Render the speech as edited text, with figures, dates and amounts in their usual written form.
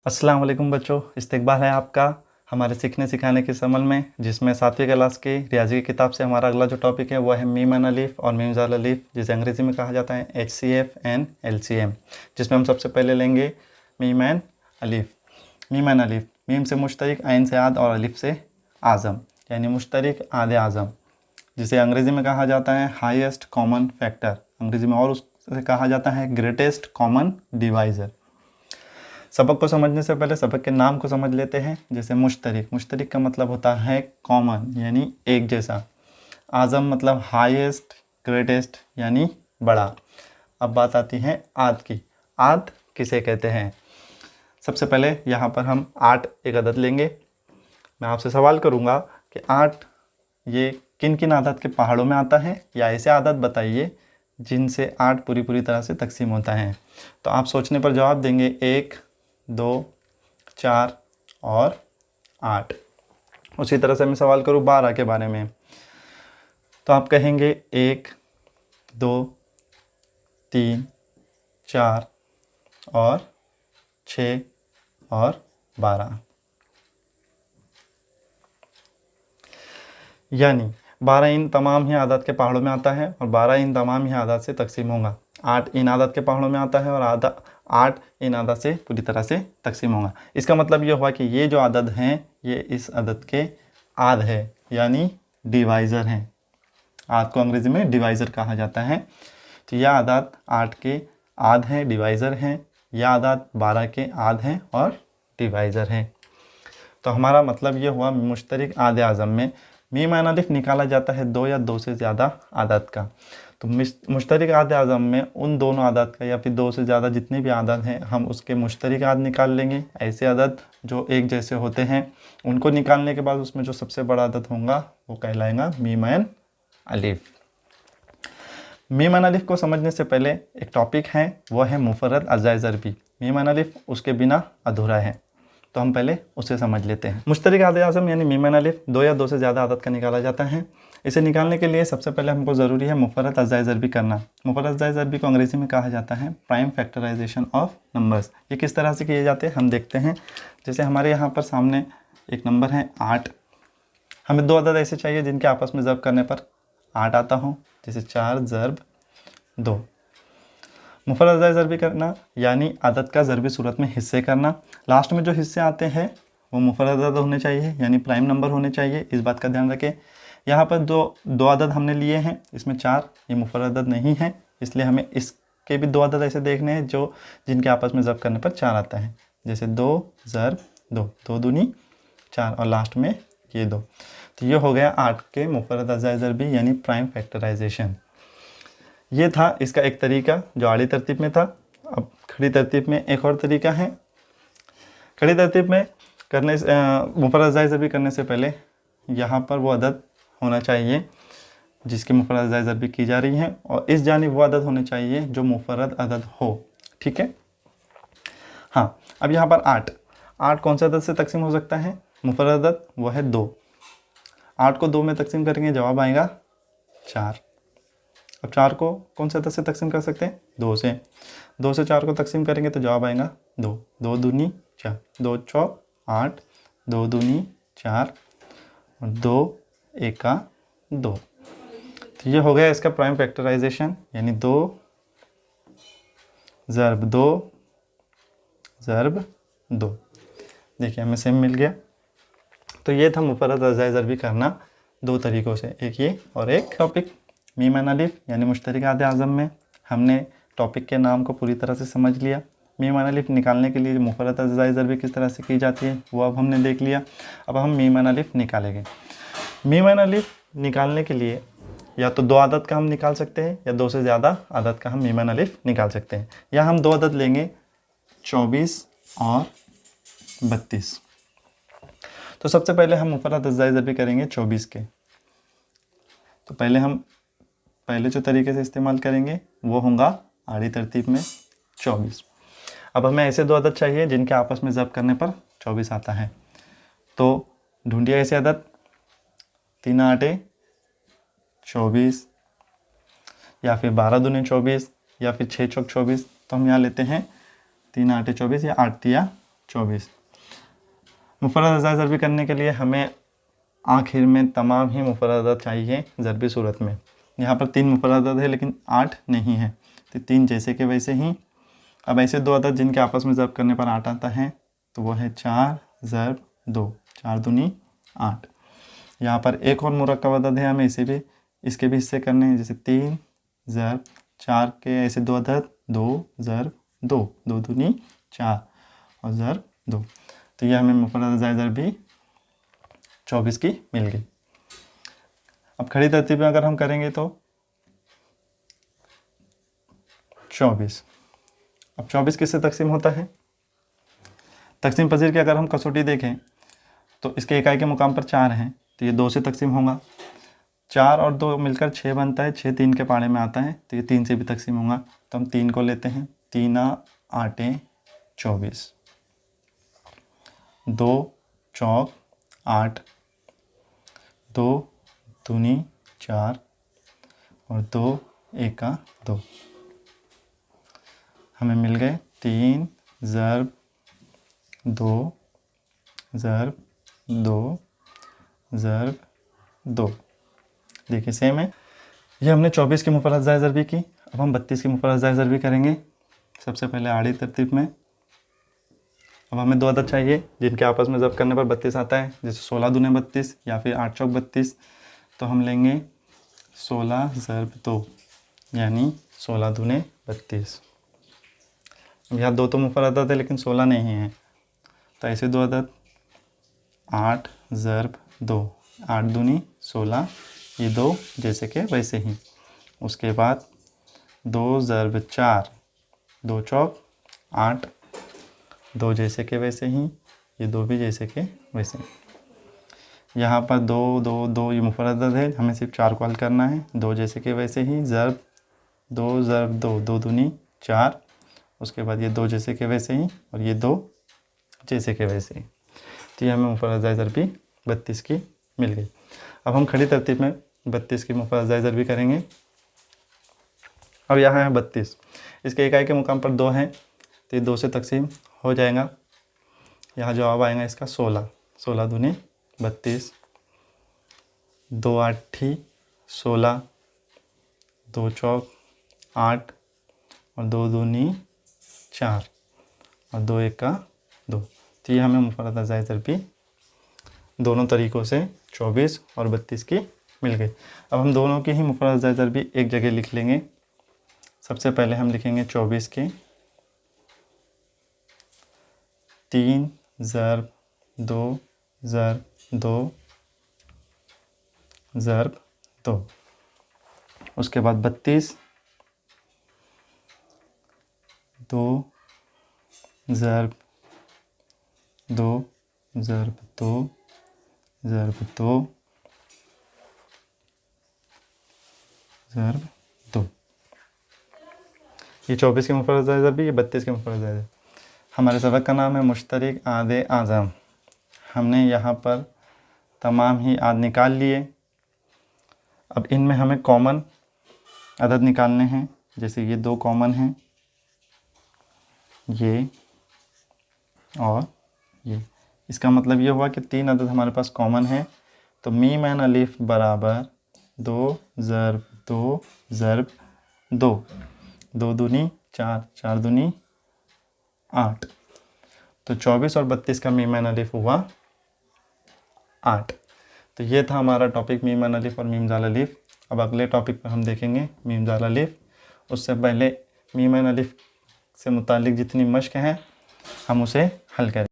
अस्सलाम वालेकुम बच्चों, इस्तकबाल है आपका हमारे सीखने सिखाने के इस अमल में, जिसमें 7वीं क्लास की रियाजी की किताब से हमारा अगला जो टॉपिक है वह है मीम एंड अलीफ और मीम ज़ाल अलीफ, जिसे अंग्रेज़ी में कहा जाता है HCF एंड LCM, जिसमें हम सबसे पहले लेंगे meme and Alif. Meme and Alif, meme से मुश्तरिक, आइन से आद और अलीफ से आज़म, यानी मुश्तरिक आद आज़म, जिसे अंग्रेज़ी में कहा जाता है हाईएस्ट कॉमन फैक्टर, अंग्रेज़ी में और उससे कहा जाता है ग्रेटेस्ट कॉमन डिवाइज़र। सबक को समझने से पहले सबक के नाम को समझ लेते हैं। जैसे मुश्तरिक, मुश्तरिक का मतलब होता है कॉमन यानी एक जैसा। आज़म मतलब हाईएस्ट, ग्रेटेस्ट यानी बड़ा। अब बात आती है आद की। आद किसे कहते हैं? सबसे पहले यहाँ पर हम 8 एक अदद लेंगे। मैं आपसे सवाल करूँगा कि 8 ये किन किन आदत के पहाड़ों में आता है, या ऐसे आदत बताइए जिनसे 8 पूरी तरह से तकसीम होता है। तो आप सोचने पर जवाब देंगे 1, 2, 4 और 8। उसी तरह से मैं सवाल करूँ 12 के बारे में, तो आप कहेंगे 1, 2, 3, 4 और 6 और 12। यानी 12 इन तमाम ही आदत के पहाड़ों में आता है और 12 इन तमाम ही आदत से तकसीम होगा। 8 इन आदत के पहाड़ों में आता है और 8 इन आदत से पूरी तरह से तकसीम होगा। इसका मतलब ये हुआ कि ये जो आदत हैं ये इस आदत के आद है, यानी डिवाइज़र हैं। आद को अंग्रेज़ी में डिवाइज़र कहा जाता है। तो यह आदत 8 के आद हैं, डिवाइज़र हैं। यह आदत 12 के आद हैं और डिवाइज़र हैं। तो हमारा मतलब ये हुआ मुश्तरिक आद आज़म में मीम एंड अलिफ निकाला जाता है 2 या 2 से ज़्यादा आदत का। तो मुश्तरिक आद आज़म में उन दोनों आदत का या फिर 2 से ज़्यादा जितनी भी आदत हैं हम उसके मुश्तरिक आद निकाल लेंगे। ऐसे आदत जो एक जैसे होते हैं उनको निकालने के बाद उसमें जो सबसे बड़ा आदत होगा वो कहलाएगा मीम एंड अलिफ। मीम एंड अलिफ को समझने से पहले एक टॉपिक है, वह है मुफर्रद अज़ाए ज़रबी। मीम एंड अलिफ उसके बिना अधूरा है, तो हम पहले उसे समझ लेते हैं। मुश्तरिक आद आज़म यानी मीम एंड अलिफ 2 या 2 से ज़्यादा आदत का निकाला जाता है। इसे निकालने के लिए सबसे पहले हमको ज़रूरी है मुफर्रद अज़ाए ज़रबी करना। मुफर्रद अज़ाए ज़रबी को अंग्रेज़ी में कहा जाता है प्राइम फैक्टराइजेशन ऑफ नंबर्स। ये किस तरह से किए जाते हैं हम देखते हैं। जैसे हमारे यहाँ पर सामने एक नंबर है 8। हमें 2 अदद ऐसे चाहिए जिनके आपस में ज़र्ब करने पर 8 आता हो, जैसे 4 ज़र्ब 2। मुफर्रद अज़ाए ज़रबी करना यानी आदत का ज़रबी सूरत में हिस्से करना। लास्ट में जो हिस्से आते हैं वो मुफर्रद अदद होने चाहिए, यानी प्राइम नंबर होने चाहिए। इस बात का ध्यान रखें। यहाँ पर दो अदद हमने लिए हैं, इसमें 4 ये मुफर्रद अदद नहीं है, इसलिए हमें इसके भी 2 अदद ऐसे देखने हैं जो जिनके आपस में ज़र्ब करने पर 4 आता है। जैसे 2 ज़र्ब 2, 2 दूनी 4 और लास्ट में ये 2। तो ये हो गया 8 के मुफर्रद अज़ाए ज़रबी यानी प्राइम फैक्टराइजेशन। ये था इसका एक तरीका जो आड़ी तरतीब में था। अब खड़ी तरतीब में एक और तरीका है। खड़ी तरतीब में करने से मुफर्रद अज़ाए ज़रबी करने से पहले यहाँ पर वो अदद होना चाहिए जिसकी मुफर्रद अज़ाए ज़रबी की जा रही है, और इस जानिब वो अदद होने चाहिए जो मुफर्रद अदद हो। ठीक है। हाँ, अब यहाँ पर 8 कौन से अदद से तकसीम हो सकता है? मुफर्रद अदद वो है 2। 8 को 2 में तकसीम करेंगे जवाब आएगा 4। अब 4 को कौन से अदद से तकसीम कर सकते हैं? 2 से। 2 से 4 को तकसीम करेंगे तो जवाब आएगा 2। 2 दूनी 4, 2 चौक 8, 2 दूनी 4 और 2 एका 2। तो ये हो गया इसका प्राइम फैक्टराइजेशन, यानी 2 ज़र्ब 2 ज़र्ब 2। देखिए हमें सेम मिल गया। तो ये था मुफर्रद अज़ाए ज़रबी करना 2 तरीक़ों से, एक ये और एक टॉपिक मीम एंड अलिफ यानी मुश्तरिक आद आज़म में हमने टॉपिक के नाम को पूरी तरह से समझ लिया। मीम एंड अलिफ निकालने के लिए मुफर्रद अज़ाए ज़रबी किस तरह से की जाती है वो अब हमने देख लिया। अब हम मीम एंड अलिफ निकालेंगे। मीम एंड अलिफ निकालने के लिए या तो 2 आदत का हम निकाल सकते हैं या 2 से ज़्यादा आदत का हम मीम एंड अलिफ निकाल सकते हैं। या हम 2 आदत लेंगे 24 और 32। तो सबसे पहले हम मुफर्रद अज़ाए ज़रबी करेंगे 24 के। तो पहले जो तरीके से इस्तेमाल करेंगे वो होगा आड़ी तरतीब में 24। अब हमें ऐसे 2 अदद चाहिए जिनके आपस में ज़र्ब करने पर 24 आता है। तो ढूंढिए ऐसे अदद। 3 8 24 या फिर 12 दूनी 24 या फिर 6 चौक 24। तो हम यहाँ लेते हैं 3 8 24 या 8 तिया 24। मुफर्रद अज़ाद ज़रबी करने के लिए हमें आखिर में तमाम ही मुफर्रद अदद चाहिए ज़रबी सूरत में। यहाँ पर 3 मुफर्रद अदद है लेकिन 8 नहीं है, तो 3 जैसे के वैसे ही। अब ऐसे 2 अदद जिनके आपस में ज़रब करने पर 8 आता है तो वो है 4 ज़रब 2, 4 दूनी 8। यहाँ पर एक और मुरक्कब अदद है, हमें इसके भी हिस्से करने हैं, जैसे 3 ज़रब 4 के ऐसे 2 अदद 2 ज़रब 2, 2 दूनी 4 और ज़रब 2। तो यह हमें मुफर्रद अज़ाद ज़रबी 24 की मिल गई। अब खड़ी तरतीब में अगर हम करेंगे तो 24। अब 24 किससे तकसीम होता है? तकसीम पजीर की अगर हम कसौटी देखें तो इसके इकाई के मुकाम पर 4 हैं, तो ये 2 से तकसीम होगा। 4 और 2 मिलकर 6 बनता है, 6 3 के पाड़े में आता है, तो ये 3 से भी तकसीम होगा। तो हम 3 को लेते हैं, 3 8 24, 2 चौक 8, 2 दूनी 4 और 2 एका 2। हमें मिल गए 3 ज़रब 2 ज़रब 2 ज़रब 2। देखिए सेम है। ये हमने 24 की मुफर्रद अज़ाद ज़रबी की। अब हम 32 की मुफर्रद अज़ाद ज़रबी करेंगे। सबसे पहले आड़ी तरतीब में। अब हमें 2 अदद चाहिए जिनके आपस में ज़रब करने पर 32 आता है, जैसे 16 दूने 32 या फिर 8 चौक 32। तो हम लेंगे 16 ज़रब 2 यानी 16 दूने 32। अब यहाँ 2 तो मुफर्रद अदद है लेकिन 16 नहीं है, तो ऐसे 2 अदद 8 ज़रब 2, 8 दूनी 16, ये 2 जैसे के वैसे ही। उसके बाद 2 ज़रब 4, 2 चौक 8, 2 जैसे के वैसे ही, ये 2 भी जैसे के वैसे ही। यहाँ पर 2 2 2 ये मुफर्रद अदद है, हमें सिर्फ 4 को हल करना है। 2 जैसे के वैसे ही, ज़रब 2 ज़रब 2, 2 दूनी 4। उसके बाद ये 2 जैसे के वैसे ही और ये 2 जैसे के वैसे ही। तो ये हमें मुफर्रद अज़ाद ज़रबी 32 की मिल गई। अब हम खड़ी तरतीब में 32 की मुफर्रद अज़ाद ज़रबी करेंगे। अब यहाँ है 32, इसके इकाई के मुकाम पर 2 हैं, तो ये 2 से तकसीम हो जाएगा। यहाँ जवाब आएगा इसका 16, 16 दूनी 32, 2 8 16, 2 चौक 8 और 2 दूनी 4 और 2 एका 2। तो ये हमें मुफर्रद अज़ाद ज़रबी दोनों तरीक़ों से 24 और 32 की मिल गई। अब हम दोनों की ही मुफर्रद अज़ाद ज़रबी एक जगह लिख लेंगे। सबसे पहले हम लिखेंगे 24 के 3 ज़रब 2 ज़रब 2 ज़रब 2। उसके बाद 32 2 ज़रब 2 ज़रब 2 ज़रब 2 ज़रब 2। ये 24 के मुफर्रद अज़ाद ज़रबी, ये 32 के मुफर्रद अज़ाद ज़रबी। हमारे सबक का नाम है मुश्तरिक आदे आज़म। हमने यहाँ पर तमाम ही आद निकाल लिए। अब इनमें हमें कॉमन अदद निकालने हैं, जैसे ये 2 कॉमन हैं, ये और ये। इसका मतलब ये हुआ कि 3 अदद हमारे पास कॉमन है, तो मीम एन अलिफ बराबर 2 ज़रब 2 ज़रब 2, 2 दूनी 4, 4 दूनी 8। तो 24 और 32 का मीम एन अलिफ हुआ 8। तो ये था हमारा टॉपिक मीम एन अलिफ और मीम ज़ाल अलिफ। अब अगले टॉपिक पर हम देखेंगे मीम ज़ाल अलिफ। उससे पहले मीम एन अलिफ से मुतालिक जितनी मश्क हैं हम उसे हल करें।